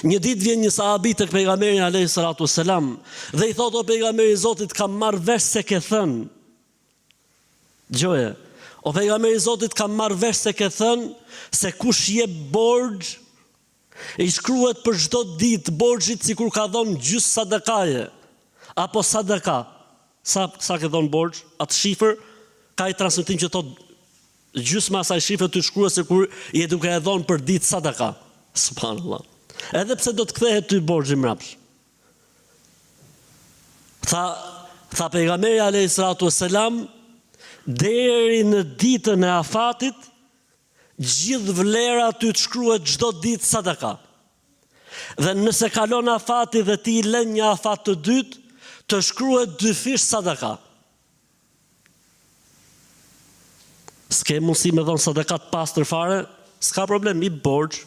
Një ditë vjen një sahabi tek pejgamberi alayhi salatu wassalam dhe i thotë: "O pejgamberi i Zotit, kam marrë vesh se ke thënë." Gjoje. "O pejgamberi i Zotit, kam marrë vesh se ke thënë se kush jep borxh i shkruhet për çdo ditë borxhit sikur ka dhënë gjys sadakaje apo sadaka." Sa ke dhënë borxh? Atë shifër ka i transmetim që thotë gjysma asaj shifre të shkruhet sikur je duke e dhënë për ditë sadaka. Subhanallahu. Edhe pse do të kthehet ty borxhi mbrapsht. Tha pejgamberi alayhi salatu wassalam, deri në ditën e afatit, gjithë vlera ty të shkruhet çdo ditë sadaka. Dhe nëse kalon afati dhe ti lën një afat të dytë, të shkruhet 2 fish sadaka. S'ke mundësi me dhënë sadaka të pastër fare, s'ka problem, i borxh.